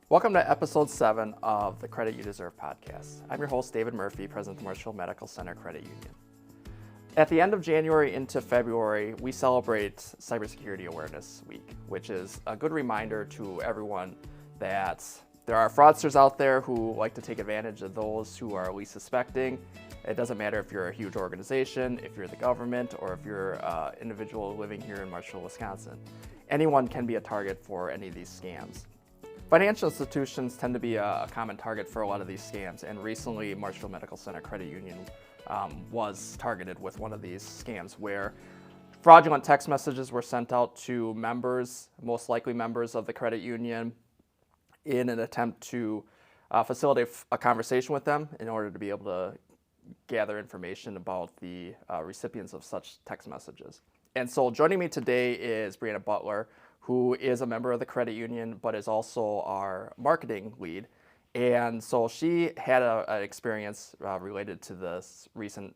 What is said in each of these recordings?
Welcome to episode 7 of the Credit You Deserve podcast. I'm your host, David Murphy, president of the Marshfield Medical Center Credit Union. At the end of January into February, we celebrate Cybersecurity Awareness Week, which is a good reminder to everyone that there are fraudsters out there who like to take advantage of those who are least suspecting. It doesn't matter if you're a huge organization, if you're the government, or if you're an individual living here in Marshfield, Wisconsin. Anyone can be a target for any of these scams. Financial institutions tend to be a common target for a lot of these scams, and recently Marshfield Medical Center Credit Union was targeted with one of these scams where fraudulent text messages were sent out to members, most likely members of the credit union, in an attempt to facilitate a conversation with them in order to be able to gather information about the recipients of such text messages. And so joining me today is Brianna Butler, who is a member of the credit union, but is also our marketing lead. And so she had an experience related to this recent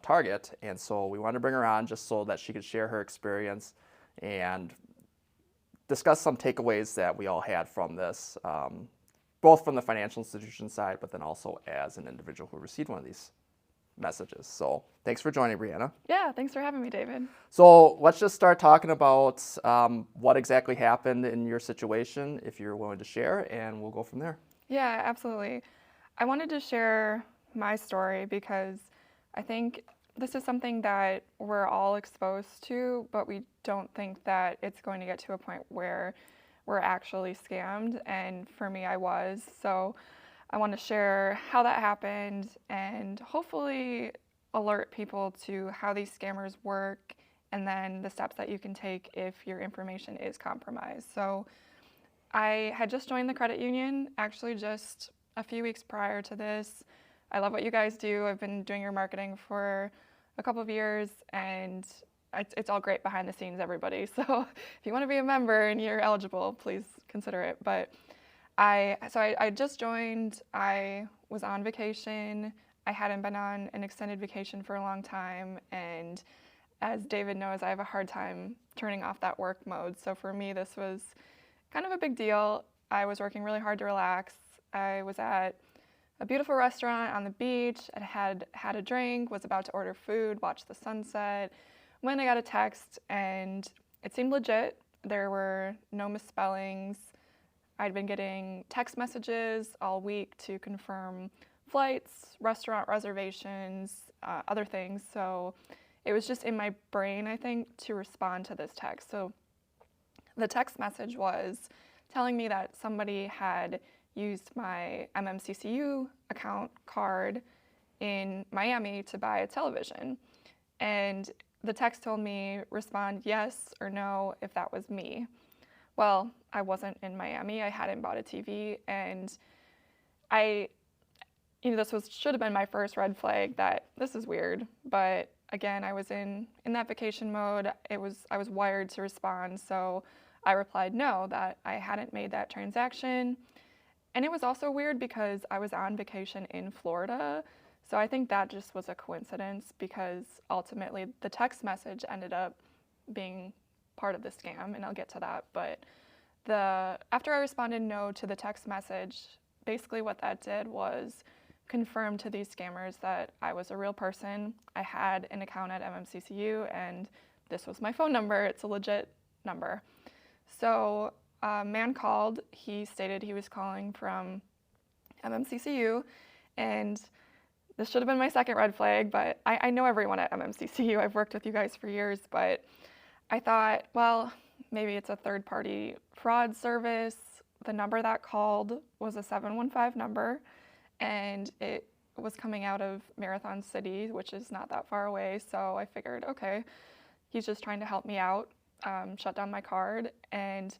target. And so we wanted to bring her on just so that she could share her experience and discuss some takeaways that we all had from this, both from the financial institution side, but then also as an individual who received one of these messages. So thanks for joining, Brianna. Yeah, thanks for having me, David. So let's just start talking about what exactly happened in your situation, if you're willing to share, and we'll go from there. Yeah, absolutely. I wanted to share my story because I think this is something that we're all exposed to, but we don't think that it's going to get to a point where we're actually scammed. And for me, I was. So I want to share how that happened and hopefully alert people to how these scammers work and then the steps that you can take if your information is compromised. So I had just joined the credit union, actually just a few weeks prior to this. I love what you guys do. I've been doing your marketing for a couple of years, and it's all great behind the scenes, everybody. So if you want to be a member and you're eligible, please consider it. But I just joined. I was on vacation. I hadn't been on an extended vacation for a long time, and as David knows, I have a hard time turning off that work mode. So for me, this was kind of a big deal. I was working really hard to relax. I was at a beautiful restaurant on the beach. I had a drink, was about to order food, watch the sunset, when I got a text, and it seemed legit. There were no misspellings. I'd been getting text messages all week to confirm flights, restaurant reservations, other things. So it was just in my brain, I think, to respond to this text. So the text message was telling me that somebody had used my MMCCU account card in Miami to buy a television. And the text told me respond yes or no if that was me. Well, I wasn't in Miami. I hadn't bought a TV, and this should have been my first red flag that this is weird. But again, I was in that vacation mode. I was wired to respond, so I replied no, that I hadn't made that transaction. And it was also weird because I was on vacation in Florida, so I think that just was a coincidence because ultimately the text message ended up being part of the scam, and I'll get to that. But after I responded no to the text message, basically what that did was confirm to these scammers that I was a real person. I had an account at MMCCU, and this was my phone number. It's a legit number. So a man called. He stated he was calling from MMCCU, and this should have been my second red flag, but I know everyone at MMCCU. I've worked with you guys for years, but I thought, well, maybe it's a third-party fraud service. The number that called was a 715 number, and it was coming out of Marathon City, which is not that far away. So I figured, okay, he's just trying to help me out, shut down my card. And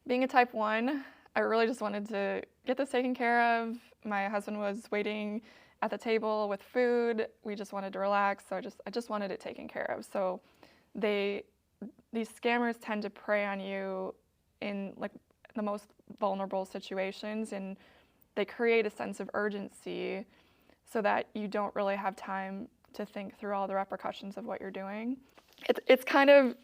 being a type 1, I really just wanted to get this taken care of. My husband was waiting at the table with food. We just wanted to relax, so I just wanted it taken care of. So these scammers tend to prey on you in like the most vulnerable situations, and they create a sense of urgency so that you don't really have time to think through all the repercussions of what you're doing. It's kind of,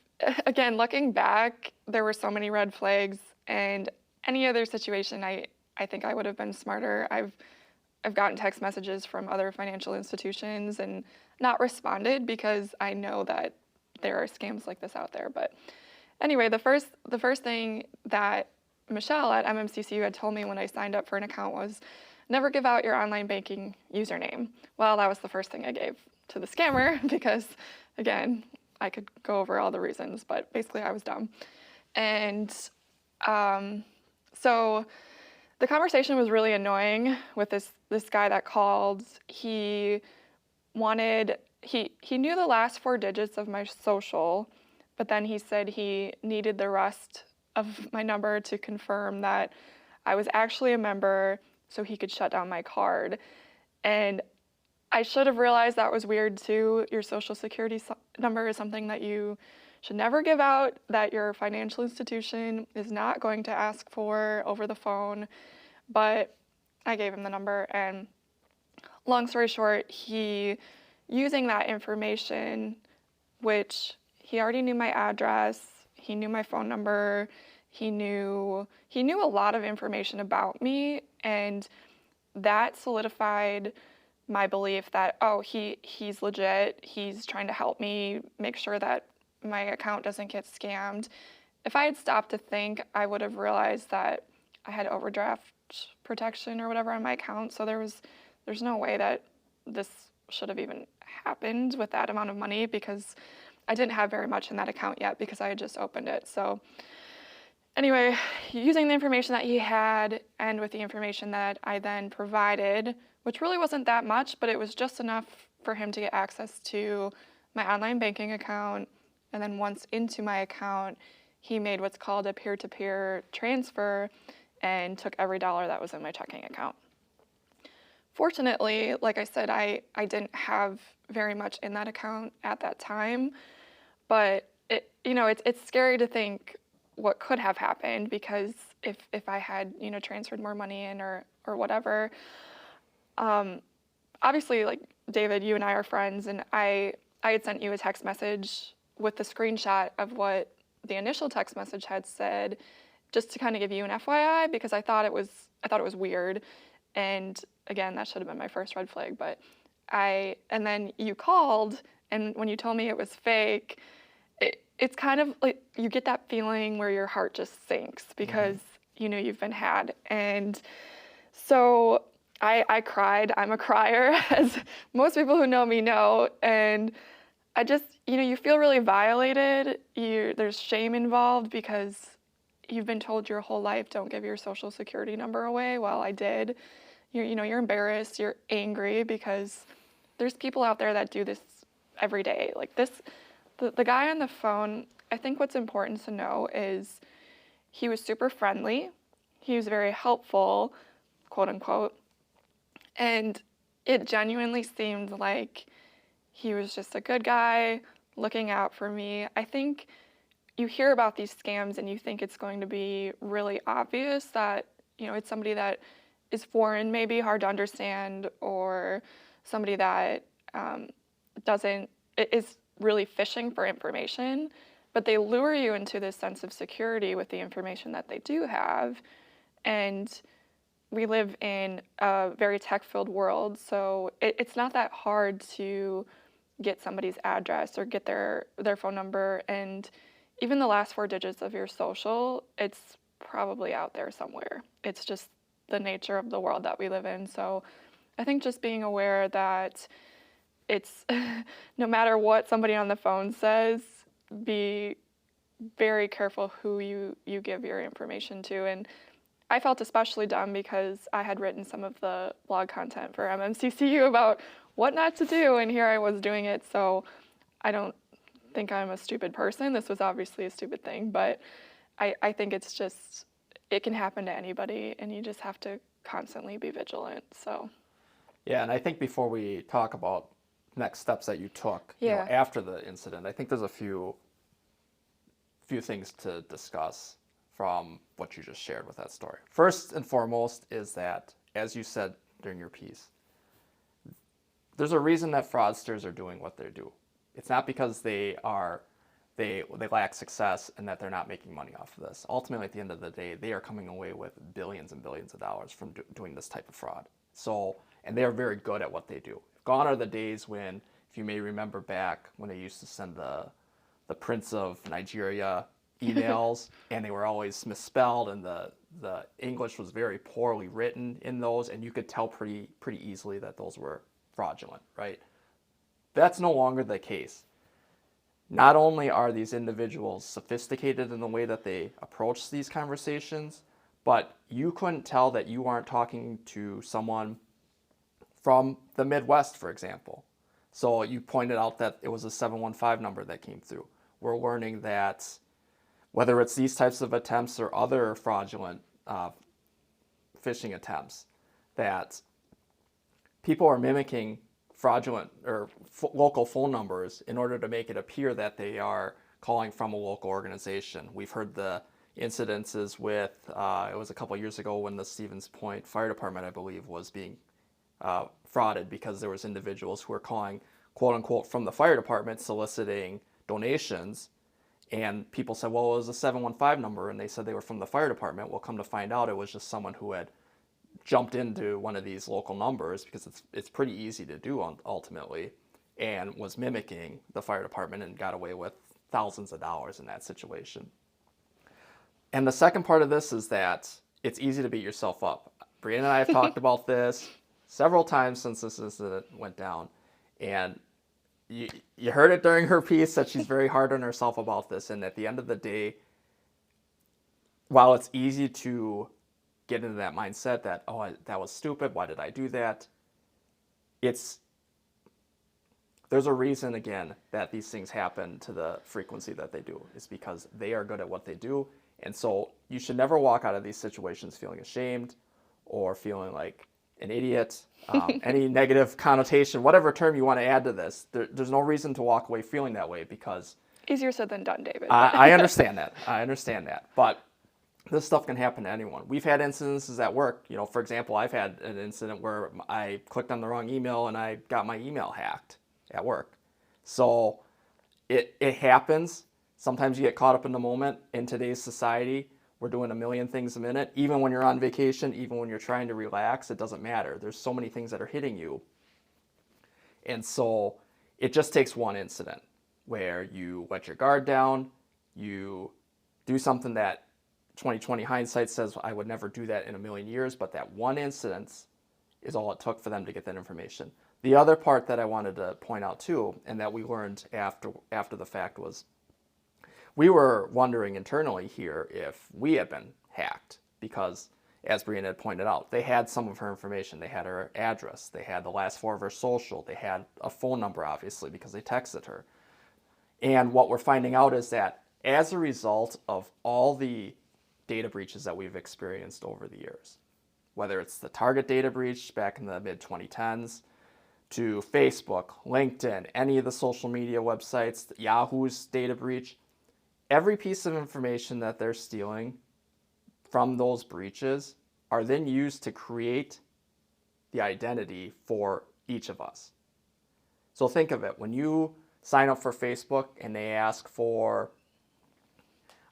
again, looking back, there were so many red flags, and any other situation, I think I would have been smarter. I've gotten text messages from other financial institutions and not responded because I know that there are scams like this out there. But anyway, the first thing that Michelle at MMCCU had told me when I signed up for an account was never give out your online banking username. Well, that was the first thing I gave to the scammer because, again, I could go over all the reasons, but basically I was dumb. And so the conversation was really annoying with this guy that called. He knew the last 4 digits of my social, but then he said he needed the rest of my number to confirm that I was actually a member so he could shut down my card. And I should have realized that was weird too. Your social security number is something that you should never give out, that your financial institution is not going to ask for over the phone. But I gave him the number, and long story short, using that information, which he already knew my address, he knew my phone number, he knew a lot of information about me, and that solidified my belief that, oh, he's legit, he's trying to help me make sure that my account doesn't get scammed. If I had stopped to think, I would have realized that I had overdraft protection or whatever on my account, so there's no way that this should have even happened with that amount of money, because I didn't have very much in that account yet because I had just opened it. So anyway, using the information that he had and with the information that I then provided, which really wasn't that much, but it was just enough for him to get access to my online banking account. And then once into my account, he made what's called a peer-to-peer transfer and took every dollar that was in my checking account. Fortunately, like I said, I didn't have very much in that account at that time, but it's scary to think what could have happened, because if I had transferred more money in or whatever. Obviously, like David, you and I are friends, and I had sent you a text message with the screenshot of what the initial text message had said, just to kind of give you an FYI, because I thought it was weird. And again, that should have been my first red flag. But and then you called, and when you told me it was fake, it's kind of like you get that feeling where your heart just sinks, because you've been had. And so I cried. I'm a crier, as most people who know me know. And I just, you feel really violated. There's shame involved because you've been told your whole life, don't give your social security number away. Well, I did. You're embarrassed, you're angry, because there's people out there that do this every day. Like this, the guy on the phone, I think what's important to know is he was super friendly. He was very helpful, quote unquote. And it genuinely seemed like he was just a good guy looking out for me. I think you hear about these scams and you think it's going to be really obvious that, it's somebody that is foreign, maybe hard to understand, or somebody that is really fishing for information, but they lure you into this sense of security with the information that they do have. And we live in a very tech-filled world, so it's not that hard to get somebody's address or get their phone number, and even the last 4 digits of your social, it's probably out there somewhere. It's just the nature of the world that we live in. So I think just being aware that it's no matter what somebody on the phone says, be very careful who you give your information to. And I felt especially dumb because I had written some of the blog content for MMCCU about what not to do, and here I was doing it. So I don't think I'm a stupid person. This was obviously a stupid thing, but I think it can happen to anybody, and you just have to constantly be vigilant. So yeah, and I think before we talk about next steps that you took after the incident, I think there's a few things to discuss from what you just shared with that story. First and foremost is that, as you said during your piece, there's a reason that fraudsters are doing what they do. It's not because they are they lack success and that they're not making money off of this. Ultimately, at the end of the day, they are coming away with billions and billions of dollars from doing this type of fraud. So, and they are very good at what they do. Gone are the days when, if you may remember back, when they used to send the Prince of Nigeria emails and they were always misspelled and the English was very poorly written in those, and you could tell pretty easily that those were fraudulent, right? That's no longer the case. Not only are these individuals sophisticated in the way that they approach these conversations, but you couldn't tell that you aren't talking to someone from the Midwest, for example. So you pointed out that it was a 715 number that came through. We're learning that whether it's these types of attempts or other fraudulent phishing attempts, that people are mimicking fraudulent or local phone numbers in order to make it appear that they are calling from a local organization. We've heard the incidences with, it was a couple years ago when the Stevens Point Fire Department, I believe, was being frauded because there was individuals who were calling, quote unquote, from the fire department soliciting donations. And people said, well, it was a 715 number, and they said they were from the fire department. Well, come to find out, it was just someone who had jumped into one of these local numbers, because it's pretty easy to do ultimately, and was mimicking the fire department and got away with thousands of dollars in that situation. And the second part of this is that it's easy to beat yourself up. Brianna and I have talked about this several times since this incident went down, and you heard it during her piece that she's very hard on herself about this. And at the end of the day, while it's easy to get into that mindset that, oh, that was stupid, why did I do that? There's a reason, again, that these things happen to the frequency that they do. It's because they are good at what they do. And so you should never walk out of these situations feeling ashamed or feeling like an idiot, any negative connotation, whatever term you want to add to this. There's no reason to walk away feeling that way, because Easier said than done, David. I understand that. I understand that. But this stuff can happen to anyone. We've had incidences at work. You know, for example, I've had an incident where I clicked on the wrong email and I got my email hacked at work. So it happens. Sometimes you get caught up in the moment. In today's society, we're doing a million things a minute. Even when you're on vacation, even when you're trying to relax, it doesn't matter. There's so many things that are hitting you. And so it just takes one incident where you let your guard down, you do something that 2020 hindsight says I would never do that in a million years, but that one incident is all it took for them to get that information. The other part that I wanted to point out too, and that we learned after the fact, was we were wondering internally here if we had been hacked, because, as Brianna had pointed out, they had some of her information. They had her address, they had the last four of her social, they had a phone number, obviously, because they texted her. And what we're finding out is that as a result of all the data breaches that we've experienced over the years, whether it's the Target data breach back in the mid-2010s, to Facebook, LinkedIn, any of the social media websites, Yahoo's data breach, every piece of information that they're stealing from those breaches are then used to create the identity for each of us. So think of it. When you sign up for Facebook and they ask for,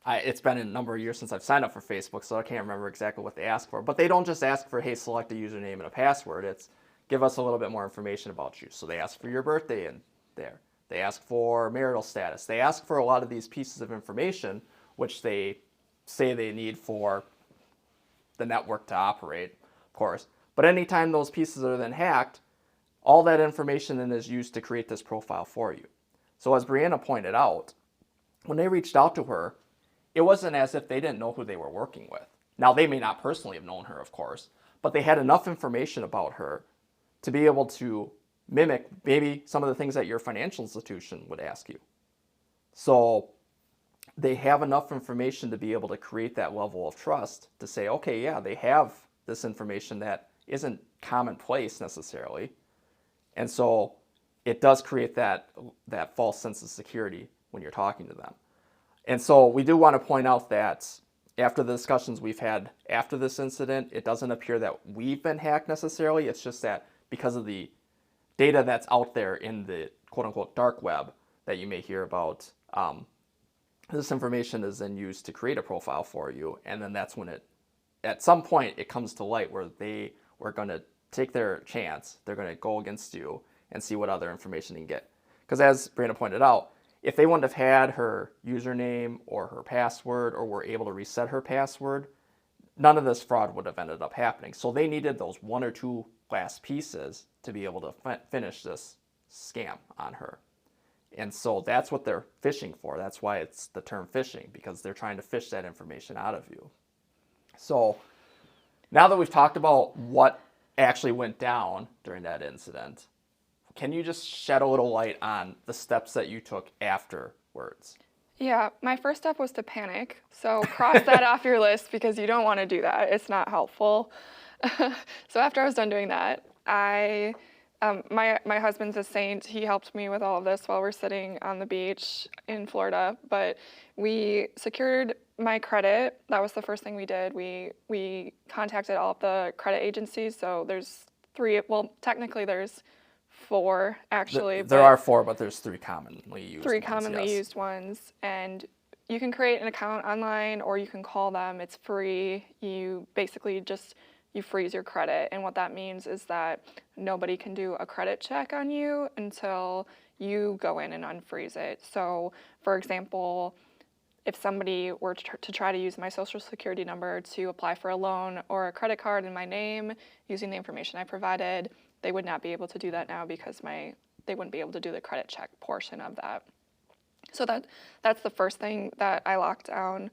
it's been a number of years since I've signed up for Facebook, so I can't remember exactly what they ask for. But they don't just ask for, hey, select a username and a password. It's give us a little bit more information about you. So they ask for your birthday in there. They ask for marital status. They ask for a lot of these pieces of information, which they say they need for the network to operate, of course. But anytime those pieces are then hacked, all that information then is used to create this profile for you. So as Brianna pointed out, when they reached out to her, it wasn't as if they didn't know who they were working with. Now, they may not personally have known her, of course, but they had enough information about her to be able to mimic maybe some of the things that your financial institution would ask you. So they have enough information to be able to create that level of trust to say, okay, yeah, they have this information that isn't commonplace necessarily. And so it does create that false sense of security when you're talking to them. And so we do want to point out that after the discussions we've had after this incident, it doesn't appear that we've been hacked necessarily. It's just that because of the data that's out there in the quote-unquote dark web that you may hear about, This information is then used to create a profile for you, and then that's when at some point it comes to light where they were going to take their chance. They're going to go against you and see what other information they can get. Because as Brandon pointed out, if they wouldn't have had her username or her password or were able to reset her password, none of this fraud would have ended up happening. So they needed those one or two last pieces to be able to finish this scam on her. And so that's what they're phishing for. That's why it's the term phishing, because they're trying to fish that information out of you. So now that we've talked about what actually went down during that incident, can you just shed a little light on the steps that you took afterwards? Yeah, my first step was to panic. So cross that off your list because you don't want to do that. It's not helpful. So after I was done doing that, my husband's a saint. He helped me with all of this while we're sitting on the beach in Florida. But we secured my credit. That was the first thing we did. We contacted all of the credit agencies. So there's 3. Well, technically there's 4 actually. There are 4, but there's 3 commonly used. 3 commonly used ones, and you can create an account online or you can call them. It's free. You basically just you freeze your credit, and what that means is that nobody can do a credit check on you until you go in and unfreeze it. So, for example, if somebody were to try to use my social security number to apply for a loan or a credit card in my name using the information I provided, they would not be able to do that now because they wouldn't be able to do the credit check portion of that. So that's the first thing that I locked down.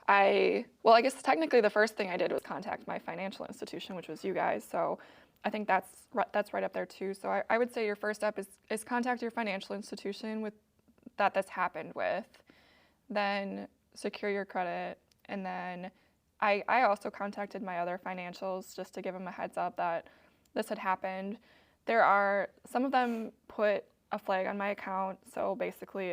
I guess technically the first thing I did was contact my financial institution, which was you guys. So I think that's right up there too. So I would say your first step is contact your financial institution with that's happened with. Then secure your credit, and then I also contacted my other financials just to give them a heads up that this had happened. Some of them put a flag on my account, so basically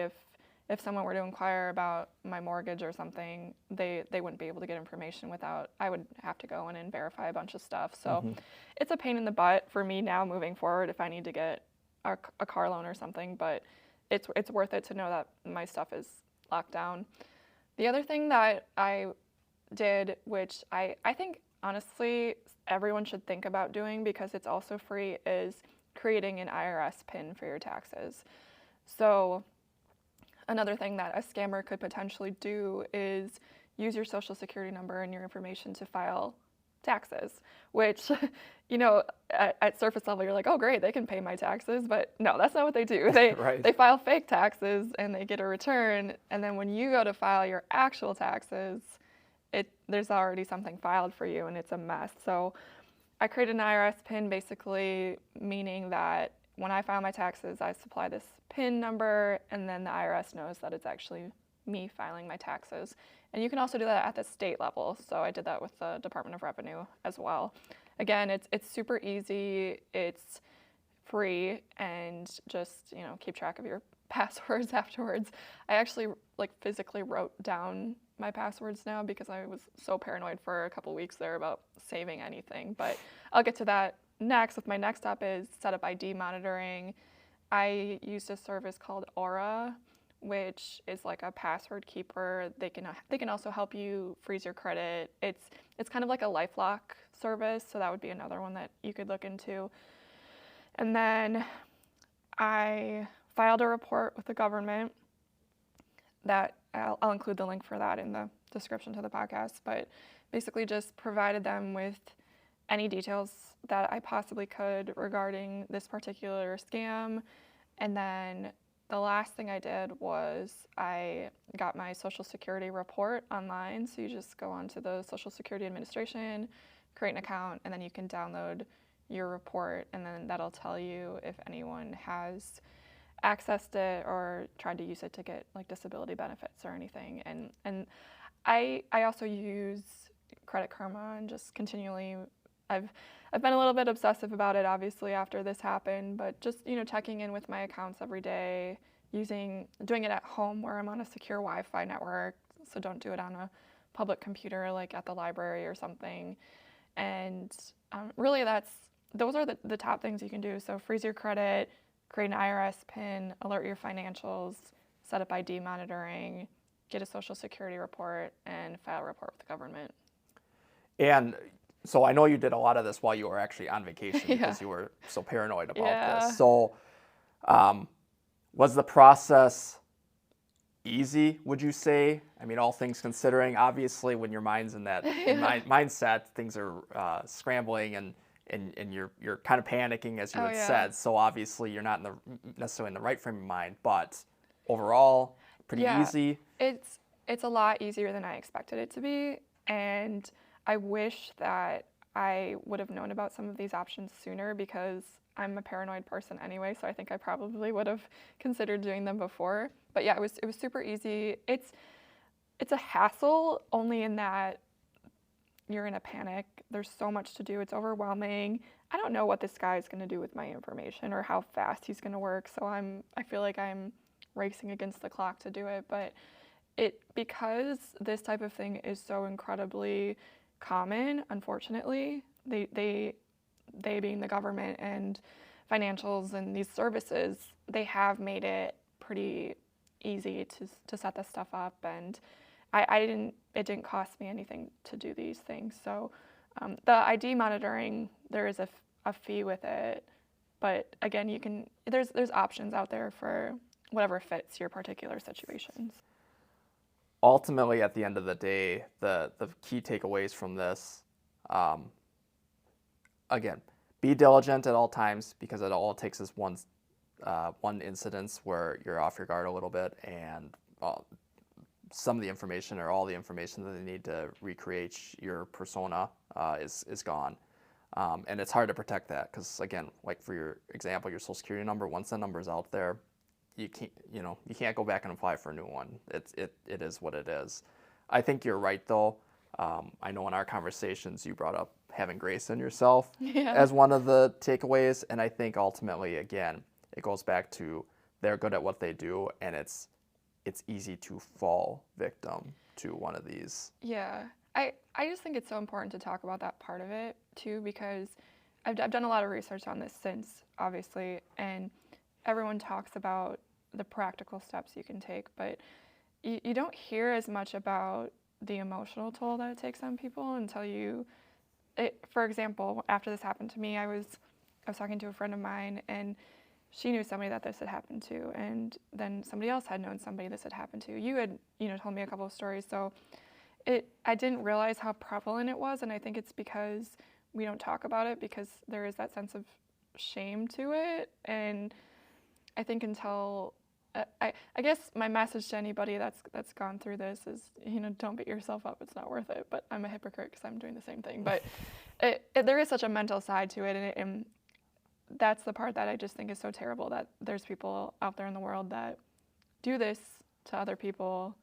if someone were to inquire about my mortgage or something, they wouldn't be able to get information without, I would have to go in and verify a bunch of stuff. So It's a pain in the butt for me now moving forward if I need to get a car loan or something, but it's worth it to know that my stuff is locked down. The other thing that I did, which I think honestly everyone should think about doing because it's also free, is creating an IRS PIN for your taxes. So another thing that a scammer could potentially do is use your social security number and your information to file taxes, which, at surface level, you're like, oh, great, they can pay my taxes. But no, that's not what they do. They file fake taxes and they get a return. And then when you go to file your actual taxes, there's already something filed for you and it's a mess. So I created an IRS PIN, basically meaning that when I file my taxes, I supply this PIN number, and then the IRS knows that it's actually me filing my taxes. And you can also do that at the state level. So I did that with the Department of Revenue as well. Again, it's super easy, it's free, and just, keep track of your passwords afterwards. I actually physically wrote down my passwords now because I was so paranoid for a couple weeks there about saving anything. But I'll get to that next. My next step is setup ID monitoring. I used a service called Aura, which is like a password keeper. They can also help you freeze your credit. It's kind of like a LifeLock service, so that would be another one that you could look into. And then I filed a report with the government that I'll include the link for that in the description to the podcast, but basically just provided them with any details that I possibly could regarding this particular scam. And then the last thing I did was I got my Social Security report online. So you just go onto the Social Security Administration, create an account, and then you can download your report, and then that'll tell you if anyone has accessed it or tried to use it to get disability benefits or anything. And I also use Credit Karma and just continually, I've been a little bit obsessive about it obviously after this happened, but just checking in with my accounts every day, doing it at home where I'm on a secure Wi-Fi network, so don't do it on a public computer like at the library or something. And really those are the top things you can do. So freeze your credit, create an IRS PIN, alert your financials, set up ID monitoring, get a social security report and file a report with the government. And so I know you did a lot of this while you were actually on vacation Yeah. because you were so paranoid about Yeah. this. So was the process easy, would you say? I mean, all things considering, obviously when your mind's in that mindset, things are scrambling and you're kind of panicking, as you had said. So obviously you're not necessarily in the right frame of mind, but overall, pretty easy. It's a lot easier than I expected it to be, and I wish that I would have known about some of these options sooner, because I'm a paranoid person anyway, so I think I probably would have considered doing them before. But yeah, it was super easy. It's a hassle only in that you're in a panic. There's so much to do. It's overwhelming. I don't know what this guy is going to do with my information or how fast he's going to work. So I feel like I'm racing against the clock to do it. But because this type of thing is so incredibly common, unfortunately, they being the government and financials and these services, they have made it pretty easy to set this stuff up, and it didn't cost me anything to do these things. So the ID monitoring, there is a fee with it, but again, there's options out there for whatever fits your particular situations. Ultimately, at the end of the day, the key takeaways from this, again, be diligent at all times, because it all takes is one incidence where you're off your guard a little bit, and some of the information or all the information that they need to recreate your persona is gone. And it's hard to protect that, because again, like for your example, your social security number, once the number's out there, you can't go back and apply for a new one. It is what it is. I think you're right though. I know in our conversations you brought up having grace in yourself as one of the takeaways, and I think ultimately, again, it goes back to they're good at what they do, and it's easy to fall victim to one of these. Yeah, I just think it's so important to talk about that part of it too, because I've done a lot of research on this since, obviously, and everyone talks about the practical steps you can take, but you don't hear as much about the emotional toll that it takes on people until for example, after this happened to me, I was talking to a friend of mine, and she knew somebody that this had happened to, and then somebody else had known somebody this had happened to. You had, told me a couple of stories, so I didn't realize how prevalent it was, and I think it's because we don't talk about it, because there is that sense of shame to it, and I think until I guess my message to anybody that's gone through this is, don't beat yourself up. It's not worth it. But I'm a hypocrite because I'm doing the same thing. But there is such a mental side to it, and that's the part that I just think is so terrible, that there's people out there in the world that do this to other people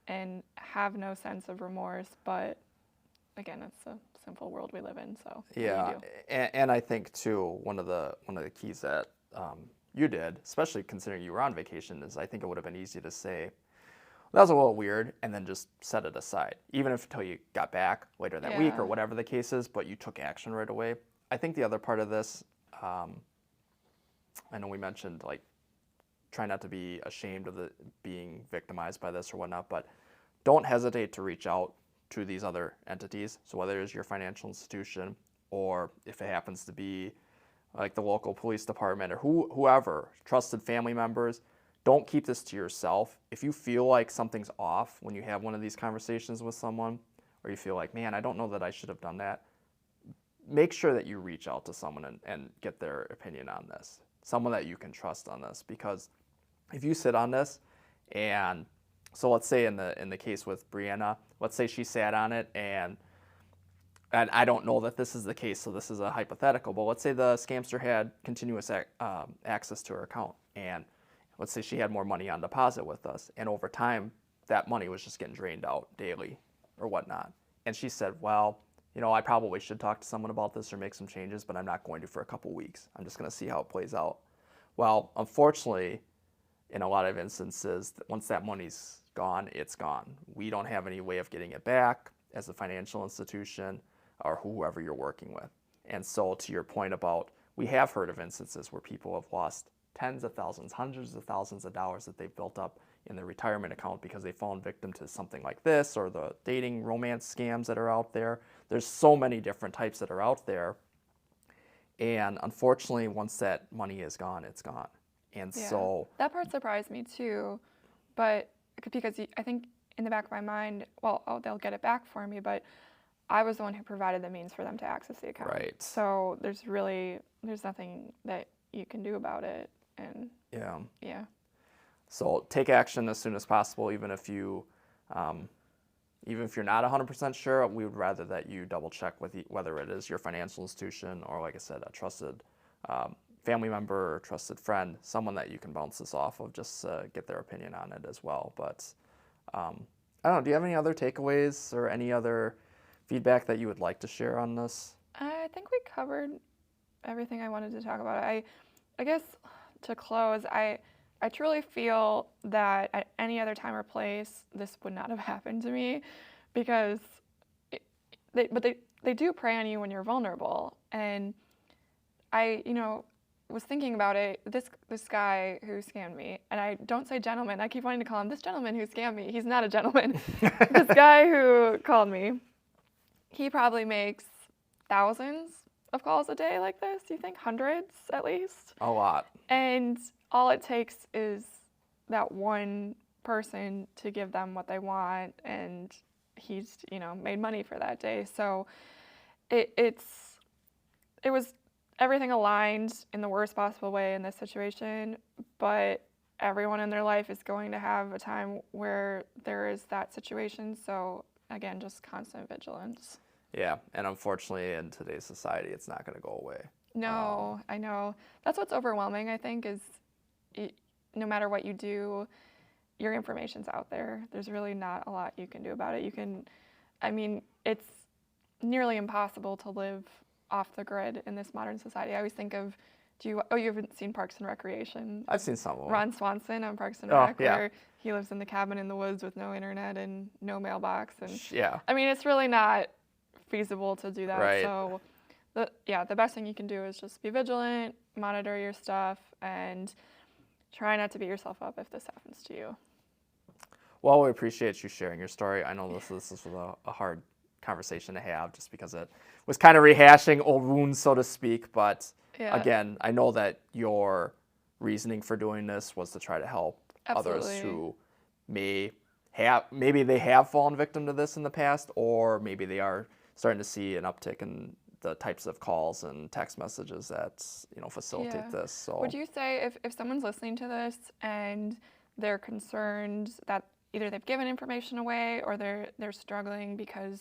and have no sense of remorse. But again, it's a sinful world we live in. So yeah, and I think too, one of the keys that you did, especially considering you were on vacation, is I think it would have been easy to say, that was a little weird, and then just set it aside, even if until you got back later that week or whatever the case is, but you took action right away. I think the other part of this, I know we mentioned, like, try not to be ashamed of being victimized by this or whatnot, but don't hesitate to reach out to these other entities. So whether it's your financial institution, or if it happens to be like the local police department, or whoever, trusted family members, don't keep this to yourself. If you feel like something's off when you have one of these conversations with someone, or you feel like, man, I don't know that I should have done that, make sure that you reach out to someone and get their opinion on this, someone that you can trust on this. Because if you sit on this, and so let's say in the case with Brianna, let's say she sat on it, and I don't know that this is the case, so this is a hypothetical, but let's say the scamster had continuous access to her account, and let's say she had more money on deposit with us, and over time, that money was just getting drained out daily or whatnot. And she said, well, I probably should talk to someone about this or make some changes, but I'm not going to for a couple weeks. I'm just going to see how it plays out. Well, unfortunately, in a lot of instances, once that money's gone, it's gone. We don't have any way of getting it back as a financial institution or whoever you're working with. And so to your point about, we have heard of instances where people have lost tens of thousands, hundreds of thousands of dollars that they've built up in their retirement account because they fallen victim to something like this, or the dating romance scams that are out there. There's so many different types that are out there. And unfortunately, once that money is gone, it's gone. And so that part surprised me too, but because I think in the back of my mind, well, oh, they'll get it back for me, but I was the one who provided the means for them to access the account. Right. So there's nothing that you can do about it. And yeah. So take action as soon as possible, even if you're not 100% sure. We would rather that you double check with whether it is your financial institution or, like I said, a trusted family member or trusted friend, someone that you can bounce this off of, just get their opinion on it as well. But I don't know, do you have any other takeaways or any other feedback that you would like to share on this? I think we covered everything I wanted to talk about. I guess to close, I truly feel that at any other time or place, this would not have happened to me, because they do prey on you when you're vulnerable. And I, was thinking about it, this guy who scammed me, and I don't say gentleman, I keep wanting to call him this gentleman who scammed me. He's not a gentleman. This guy who called me, he probably makes thousands of calls a day like this. You think hundreds at least? A lot. And all it takes is that one person to give them what they want, and he's, made money for that day. So it was everything aligned in the worst possible way in this situation, but everyone in their life is going to have a time where there is that situation. So again, just constant vigilance. Yeah, and unfortunately in today's society, it's not going to go away. No, I know. That's what's overwhelming, I think, is no matter what you do, your information's out there. There's really not a lot you can do about it. It's nearly impossible to live off the grid in this modern society. I always think of, you haven't seen Parks and Recreation? I've seen some of them. Ron Swanson on Parks and Rec, where he lives in the cabin in the woods with no internet and no mailbox. And it's really not feasible to do that. Right. So the best thing you can do is just be vigilant, monitor your stuff, and try not to beat yourself up if this happens to you. Well, we appreciate you sharing your story. I know this was a hard conversation to have, just because it was kind of rehashing old wounds, so to speak. But again, I know that your reasoning for doing this was to try to help others who maybe they have fallen victim to this in the past, or maybe they are starting to see an uptick in the types of calls and text messages that facilitate this. So would you say if someone's listening to this and they're concerned that either they've given information away or they're struggling because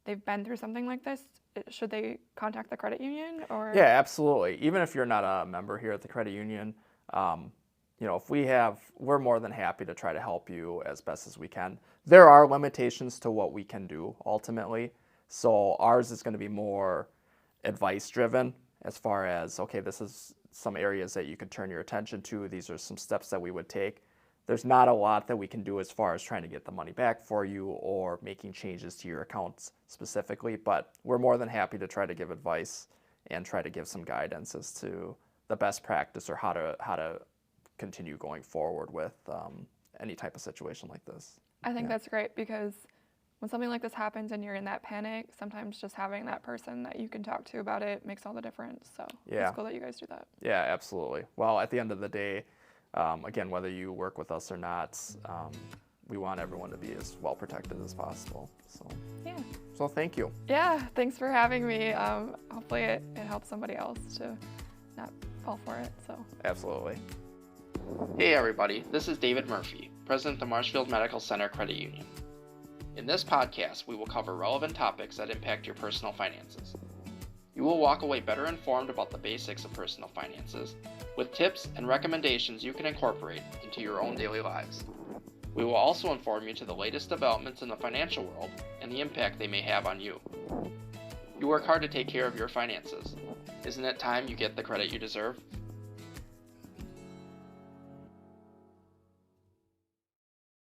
they've been through something like this, should they contact the credit union? Or yeah, absolutely. Even if you're not a member here at the credit union, if we're more than happy to try to help you as best as we can. There are limitations to what we can do ultimately. So ours is going to be more advice driven, as far as, okay, this is some areas that you could turn your attention to. These are some steps that we would take. There's not a lot that we can do as far as trying to get the money back for you or making changes to your accounts specifically, but we're more than happy to try to give advice and try to give some guidance as to the best practice or how to continue going forward with any type of situation like this. I think that's great, because when something like this happens and you're in that panic, sometimes just having that person that you can talk to about it makes all the difference. So it's cool that you guys do that. Yeah, absolutely. Well, at the end of the day, again, whether you work with us or not, we want everyone to be as well protected as possible. So thank you. Yeah, thanks for having me. Hopefully it helps somebody else to not fall for it. So absolutely. Hey everybody, this is David Murphy, President of the Marshfield Medical Center Credit Union. In this podcast, we will cover relevant topics that impact your personal finances. You will walk away better informed about the basics of personal finances, with tips and recommendations you can incorporate into your own daily lives. We will also inform you to the latest developments in the financial world and the impact they may have on you. You work hard to take care of your finances. Isn't it time you get the credit you deserve?